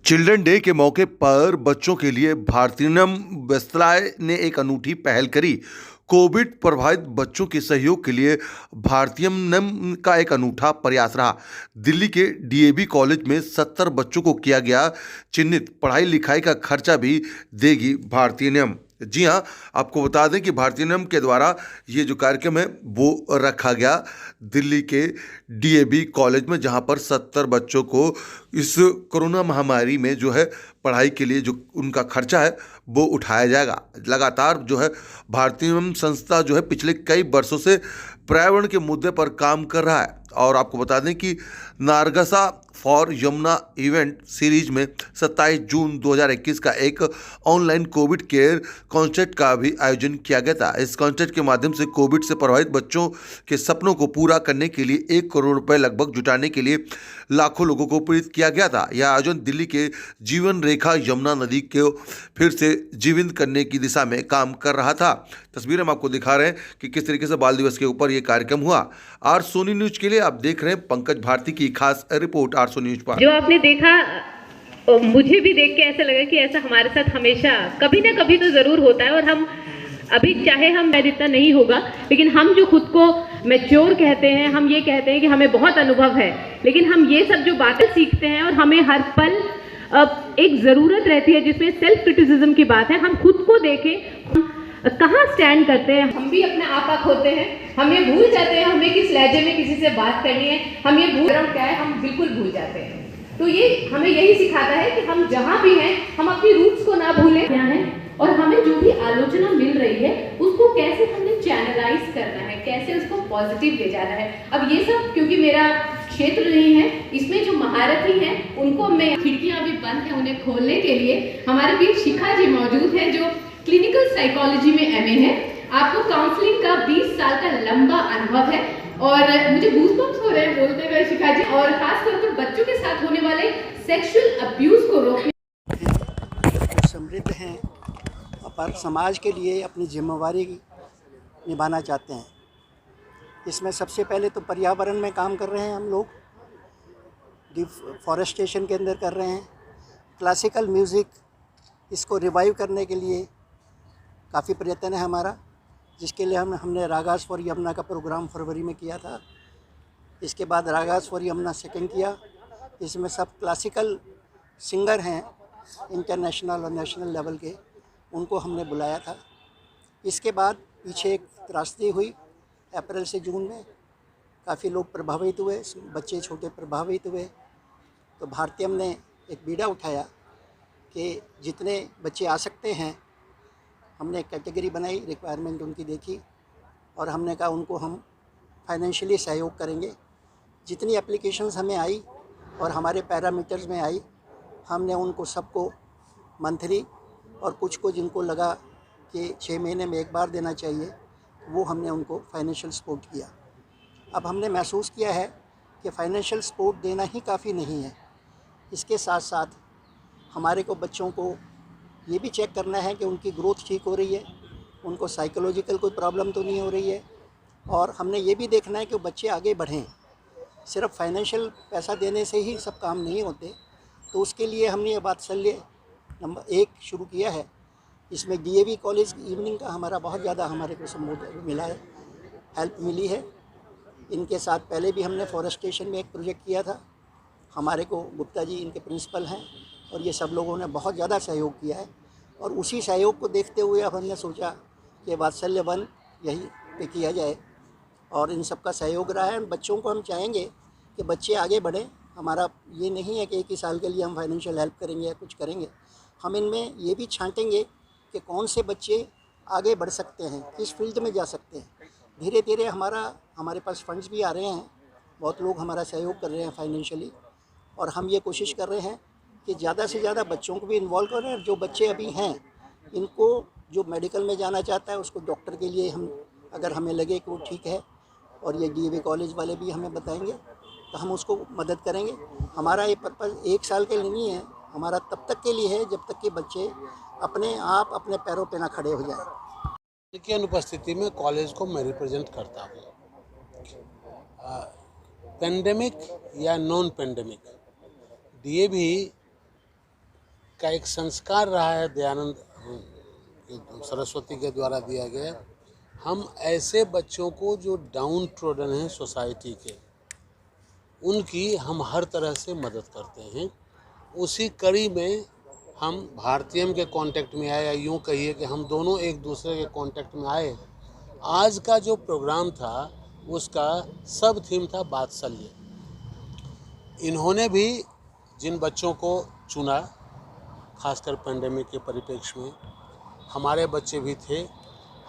Children day के मौके पर बच्चों के लिए भारतीयम वस्त्रालय ने एक अनूठी पहल करी। कोविड प्रभावित बच्चों के सहयोग के लिए भारतीयम का एक अनूठा प्रयास रहा। दिल्ली के डीएवी कॉलेज में 70 बच्चों को किया गया चिन्हित। पढ़ाई लिखाई का खर्चा भी देगी भारतीयम। जी हाँ, आपको बता दें कि भारतीयम के द्वारा ये जो कार्यक्रम है वो रखा गया दिल्ली के डीएवी कॉलेज में, जहाँ पर 70 बच्चों को इस कोरोना महामारी में जो है पढ़ाई के लिए जो उनका खर्चा है वो उठाया जाएगा। लगातार जो है भारतीयम संस्था जो है पिछले कई वर्षों से पर्यावरण के मुद्दे पर काम कर रहा है। और आपको बता दें कि नारगसा फॉर यमुना इवेंट सीरीज में 27 जून 2021 का एक ऑनलाइन कोविड केयर कॉन्सर्ट का भी आयोजन किया गया था। इस कॉन्सर्ट के माध्यम से कोविड से प्रभावित बच्चों के सपनों को पूरा करने के लिए 1 करोड़ रुपए लगभग जुटाने के लिए लाखों लोगों को प्रेरित किया गया था। यह आयोजन दिल्ली के जीवन रेखा यमुना नदी को फिर से जीवंत करने की दिशा में काम कर रहा था। तस्वीरें हम आपको दिखा रहे हैं कि किस तरीके से बाल दिवस के ऊपर यह कार्यक्रम हुआ। आर सोनी न्यूज के लिए आप देख रहे हैं पंकज भारती की खास रिपोर्ट आर सोनी न्यूज पर। जो आपने देखा, मुझे भी देख के ऐसा लगा कि ऐसा हमारे साथ हमेशा कभी ना कभी तो जरूर होता है। और हम अभी चाहे हम मैं इतना नहीं होगा, लेकिन हम जो खुद को मैच्योर कहते हैं, हम ये कहते हैं कि हमें बहुत अनुभव है, लेकिन हम ये सब जो बातें सीखते हैं और हमें हर पल एक ज़रूरत रहती है जिसमें सेल्फ क्रिटिसिज्म की बात है। हम खुद को देखें, कहाँ स्टैंड करते हैं, हम भी अपने आपा खोते हैं, हम ये भूल जाते हैं हमें किस लहजे में किसी से बात करनी है, हम ये भूल रहा क्या है, हम बिल्कुल भूल जाते हैं। तो ये हमें यही सिखाता है कि हम जहाँ भी हैं हम अपनी रूट्स को ना भूलें क्या है, और हमें जो भी आलोचना मिल रही है उसको कैसे हमने चैनलाइज करना है, कैसे उसको पॉजिटिव ले जाना है। अब ये सब क्योंकि मेरा क्षेत्र नहीं है, इसमें जो महारथी हैं उनको मैं, खिड़कियां भी बंद है उन्हें खोलने के लिए हमारे बीच शिखा जी मौजूद है जो क्लिनिकल साइकोलॉजी में एमए है। आपको काउंसलिंग का 20 साल का लंबा अनुभव है और मुझे गूज़बम्स हो रहे हैं बोलते हुए शिखा जी, और खासतौर पर बच्चों के साथ होने वाले सेक्सुअल अब्यूज को रोकने समृद्ध हैं और समाज के लिए अपनी जिम्मेवारी निभाना चाहते हैं। इसमें सबसे पहले तो पर्यावरण में काम कर रहे हैं हम लोग, डिफॉरेस्टेशन के अंदर कर रहे हैं। क्लासिकल म्यूज़िक इसको रिवाइव करने के लिए काफ़ी प्रयत्न है हमारा, जिसके लिए हमने रागास फॉर यमुना का प्रोग्राम फरवरी में किया था। इसके बाद रागास फॉर यमुना सेकंड किया। इसमें सब क्लासिकल सिंगर हैं इंटरनेशनल और नेशनल लेवल के, उनको हमने बुलाया था। इसके बाद पीछे एक त्रासदी हुई अप्रैल से जून में, काफ़ी लोग प्रभावित हुए, बच्चे छोटे प्रभावित हुए। तो भारतीयम ने एक बीड़ा उठाया कि जितने बच्चे आ सकते हैं, हमने एक कैटेगरी बनाई, रिक्वायरमेंट उनकी देखी और हमने कहा उनको हम फाइनेंशियली सहयोग करेंगे। जितनी एप्लीकेशंस हमें आई और हमारे पैरामीटर्स में आई, हमने उनको सबको मंथली और कुछ को जिनको लगा कि 6 महीने में एक बार देना चाहिए, वो हमने उनको फाइनेंशियल सपोर्ट किया। अब हमने महसूस किया है कि फाइनेंशियल सपोर्ट देना ही काफ़ी नहीं है, इसके साथ साथ हमारे को बच्चों को ये भी चेक करना है कि उनकी ग्रोथ ठीक हो रही है, उनको साइकोलॉजिकल कोई प्रॉब्लम तो नहीं हो रही है, और हमने ये भी देखना है कि बच्चे आगे बढ़ें। सिर्फ फाइनेंशियल पैसा देने से ही सब काम नहीं होते, तो उसके लिए हमने ये वात्सल्य नंबर 1 शुरू किया है। इसमें डीएवी कॉलेज इवनिंग का हमारा बहुत ज़्यादा हमारे को संबोधन मिला है, हेल्प मिली है। इनके साथ पहले भी हमने फॉरेस्टेशन में एक प्रोजेक्ट किया था। हमारे को गुप्ता जी इनके प्रिंसिपल हैं और ये सब लोगों ने बहुत ज़्यादा सहयोग किया है, और उसी सहयोग को देखते हुए अब हमने सोचा कि वात्सल्य 1 यही पे किया जाए, और इन सब का सहयोग रहा है। बच्चों को हम चाहेंगे कि बच्चे आगे बढ़ें। हमारा ये नहीं है कि 1 ही साल के लिए हम फाइनेंशियल हेल्प करेंगे या कुछ करेंगे, हम इनमें ये भी छांटेंगे कि कौन से बच्चे आगे बढ़ सकते हैं, किस फील्ड में जा सकते हैं। धीरे धीरे हमारे पास फंड्स भी आ रहे हैं, बहुत लोग हमारा सहयोग कर रहे हैं फाइनेंशियली, और हम ये कोशिश कर रहे हैं कि ज़्यादा से ज़्यादा बच्चों को भी इन्वॉल्व करें। जो बच्चे अभी हैं, इनको जो मेडिकल में जाना चाहता है उसको डॉक्टर के लिए हम, अगर हमें लगे कि वो ठीक है, और ये डीएवी कॉलेज वाले भी हमें बताएंगे तो हम उसको मदद करेंगे। हमारा ये पर्पज़ 1 साल के लिए नहीं है, हमारा तब तक के लिए है जब तक कि बच्चे अपने आप अपने पैरों पे ना खड़े हो जाएं। की अनुपस्थिति में कॉलेज को मैं रिप्रेजेंट करता हूँ। पेंडेमिक या नॉन पेंडेमिक, डीएवी का एक संस्कार रहा है दयानंद सरस्वती के द्वारा दिया गया। हम ऐसे बच्चों को जो डाउन ट्रोडन हैं सोसाइटी के, उनकी हम हर तरह से मदद करते हैं। उसी कड़ी में हम भारतीयम के कांटेक्ट में आए, या यूँ कहिए कि हम दोनों एक दूसरे के कांटेक्ट में आए। आज का जो प्रोग्राम था उसका सब थीम था वात्सल्य। इन्होंने भी जिन बच्चों को चुना, खासकर पेंडेमिक के परिप्रेक्ष्य में हमारे बच्चे भी थे,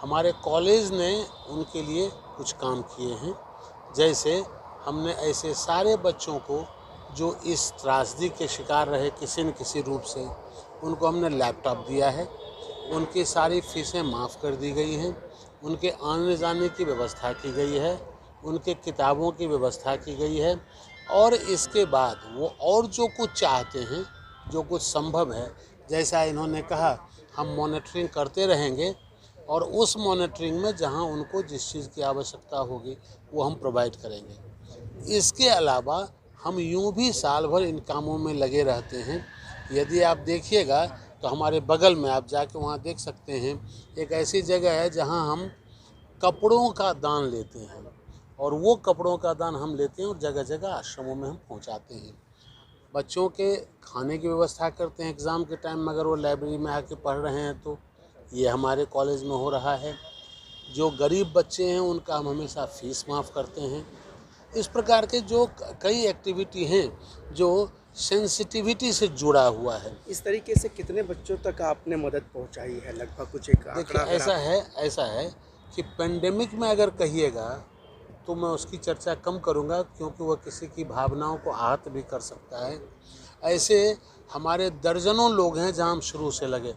हमारे कॉलेज ने उनके लिए कुछ काम किए हैं। जैसे हमने ऐसे सारे बच्चों को जो इस त्रासदी के शिकार रहे किसी न किसी रूप से, उनको हमने लैपटॉप दिया है, उनकी सारी फीसें माफ़ कर दी गई हैं, उनके आने जाने की व्यवस्था की गई है, उनके किताबों की व्यवस्था की गई है। और इसके बाद वो और जो कुछ चाहते हैं, जो कुछ संभव है, जैसा इन्होंने कहा, हम मॉनिटरिंग करते रहेंगे और उस मॉनिटरिंग में जहां उनको जिस चीज़ की आवश्यकता होगी वो हम प्रोवाइड करेंगे। इसके अलावा हम यूं भी साल भर इन कामों में लगे रहते हैं। यदि आप देखिएगा तो हमारे बगल में आप जाके वहाँ देख सकते हैं, एक ऐसी जगह है जहाँ हम कपड़ों का दान लेते हैं, और वो कपड़ों का दान हम लेते हैं और जगह जगह आश्रमों में हम पहुँचाते हैं। बच्चों के खाने की व्यवस्था करते हैं एग्ज़ाम के टाइम में, अगर वो लाइब्रेरी में आके पढ़ रहे हैं तो ये हमारे कॉलेज में हो रहा है। जो गरीब बच्चे हैं उनका हम हमेशा फ़ीस माफ़ करते हैं। इस प्रकार के जो कई एक्टिविटी हैं जो सेंसिटिविटी से जुड़ा हुआ है। इस तरीके से कितने बच्चों तक आपने मदद पहुंचाई है, लगभग कुछ एक देखिए, आंकड़ा अगर ऐसा है कि पेंडेमिक में अगर कहिएगा तो मैं उसकी चर्चा कम करूंगा, क्योंकि वह किसी की भावनाओं को आहत भी कर सकता है। ऐसे हमारे दर्जनों लोग हैं जहां हम शुरू से लगे।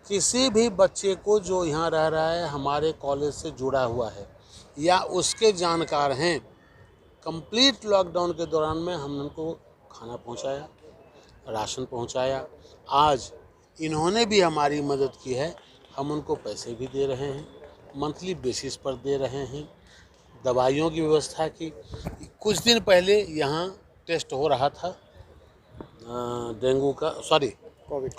किसी भी बच्चे को जो यहाँ रह रहा है, हमारे कॉलेज से जुड़ा हुआ है या उसके जानकार हैं, कंप्लीट लॉकडाउन के दौरान में हमने उनको खाना पहुँचाया, राशन पहुँचाया। आज इन्होंने भी हमारी मदद की है, हम उनको पैसे भी दे रहे हैं, मंथली बेसिस पर दे रहे हैं। दवाइयों की व्यवस्था की। कुछ दिन पहले यहाँ टेस्ट हो रहा था डेंगू का,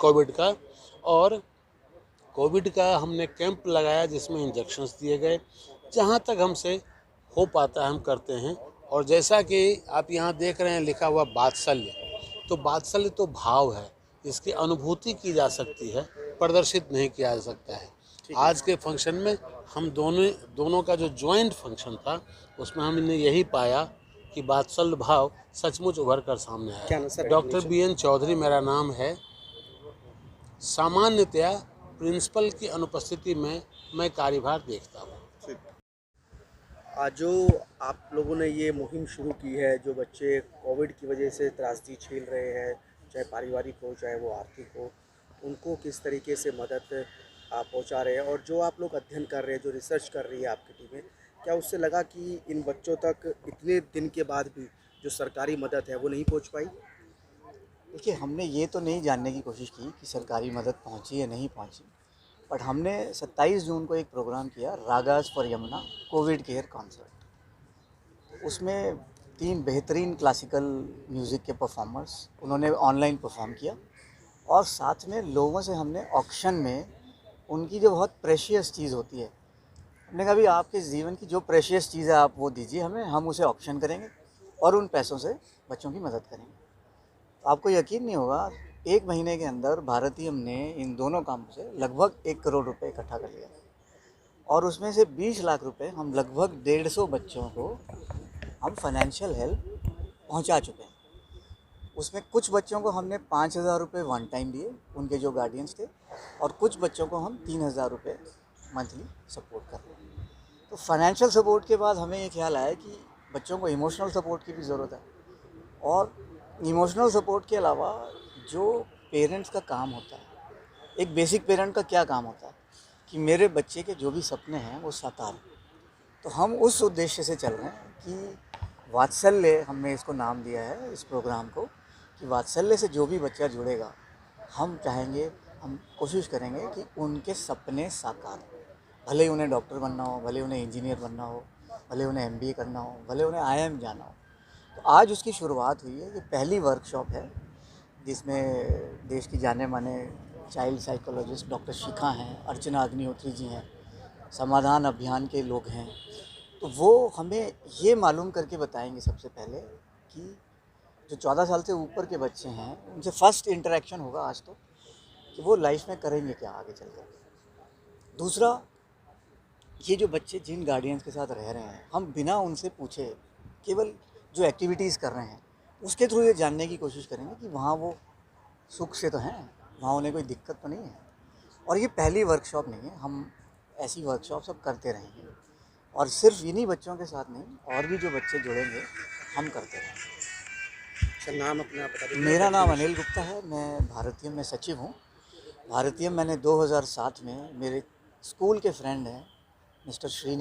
कोविड का, और कोविड का हमने कैंप लगाया जिसमें इंजेक्शंस दिए गए। जहाँ तक हमसे हो पाता है हम करते हैं। और जैसा कि आप यहाँ देख रहे हैं लिखा हुआ वात्सल्य, तो वात्सल्य तो भाव है, इसकी अनुभूति की जा सकती है, प्रदर्शित नहीं किया जा सकता है। आज के फंक्शन में हम दोनों का जो ज्वाइंट फंक्शन था उसमें हमने यही पाया कि वात्सल्य भाव सचमुच उभर कर सामने आया। डॉक्टर BN चौधरी मेरा नाम है। सामान्यतया प्रिंसिपल की अनुपस्थिति में मैं कार्यभार देखता हूँ। आज जो आप लोगों ने ये मुहिम शुरू की है, जो बच्चे कोविड की वजह से त्रासदी झेल रहे हैं, चाहे पारिवारिक हो चाहे वो आर्थिक हो, उनको किस तरीके से मदद आप पहुंचा रहे हैं, और जो आप लोग अध्ययन कर रहे हैं, जो रिसर्च कर रही है आपकी टीमें, क्या उससे लगा कि इन बच्चों तक इतने दिन के बाद भी जो सरकारी मदद है वो नहीं पहुंच पाई? देखिए, हमने ये तो नहीं जानने की कोशिश की कि सरकारी मदद पहुंची या नहीं पहुंची, बट हमने 27 जून को एक प्रोग्राम किया, ragas for Yamuna Covid care concert. उसमें 3 बेहतरीन क्लासिकल म्यूज़िक के परफॉर्मर्स उन्होंने ऑनलाइन परफॉर्म किया, और साथ में लोगों से हमने ऑक्शन में उनकी जो बहुत प्रेशियस चीज़ होती है, हमने कहा भी आपके जीवन की जो प्रेशियस चीज़ है आप वो दीजिए हमें, हम उसे ऑक्शन करेंगे और उन पैसों से बच्चों की मदद करेंगे। तो आपको यकीन नहीं होगा, 1 महीने के अंदर भारतीयम ने इन दोनों कामों से लगभग 1 करोड़ रुपए इकट्ठा कर लिया, और उसमें से 20 लाख रुपए हम लगभग 150 बच्चों को हम फाइनेंशियल हेल्प पहुंचा चुके हैं। उसमें कुछ बच्चों को हमने 5,000 रुपये वन टाइम दिए, उनके जो गार्डियंस थे, और कुछ बच्चों को हम 3,000 रुपये मंथली सपोर्ट कर रहे हैं। तो फाइनेंशियल सपोर्ट के बाद हमें ये ख्याल आया कि बच्चों को इमोशनल सपोर्ट की भी ज़रूरत है, और इमोशनल सपोर्ट के अलावा जो पेरेंट्स का काम होता है, एक बेसिक पेरेंट का क्या काम होता है कि मेरे बच्चे के जो भी सपने हैं वो साकार हों। तो हम उस उद्देश्य से चल रहे हैं कि वात्सल्य, हमने इसको नाम दिया है इस प्रोग्राम को, कि वात्सल्य से जो भी बच्चा जुड़ेगा, हम चाहेंगे, हम कोशिश करेंगे कि उनके सपने साकार हों। भले ही उन्हें डॉक्टर बनना हो, भले उन्हें इंजीनियर बनना हो, भले उन्हें MBA करना हो, भले उन्हें IIM जाना हो। तो आज उसकी शुरुआत हुई है। ये पहली वर्कशॉप है, जिसमें देश की जाने माने चाइल्ड साइकोलॉजिस्ट डॉक्टर शिखा हैं, अर्चना अग्निहोत्री जी हैं, समाधान अभियान के लोग हैं। तो वो हमें ये मालूम करके बताएंगे सबसे पहले कि जो 14 साल से ऊपर के बच्चे हैं उनसे फर्स्ट इंटरेक्शन होगा आज तो, कि वो लाइफ में करेंगे क्या आगे चल कर। दूसरा, ये जो बच्चे जिन गार्डियंस के साथ रह रहे हैं, हम बिना उनसे पूछे केवल जो एक्टिविटीज़ कर रहे हैं उसके थ्रू ये जानने की कोशिश करेंगे कि वहाँ वो सुख से तो हैं, वहाँ उन्हें कोई दिक्कत तो नहीं है। और ये पहली वर्कशॉप नहीं है, हम ऐसी वर्कशॉप सब करते रहेंगे, और सिर्फ इन्हीं बच्चों के साथ नहीं, और भी जो बच्चे जुड़ेंगे हम करते रहेंगे। सर नाम अपना बता दीजिए। मेरा नाम अनिल गुप्ता है, मैं भारतीयम में सचिव हूँ। भारतीयम मैंने 2007 में, मेरे स्कूल के फ्रेंड हैं मिस्टर श्री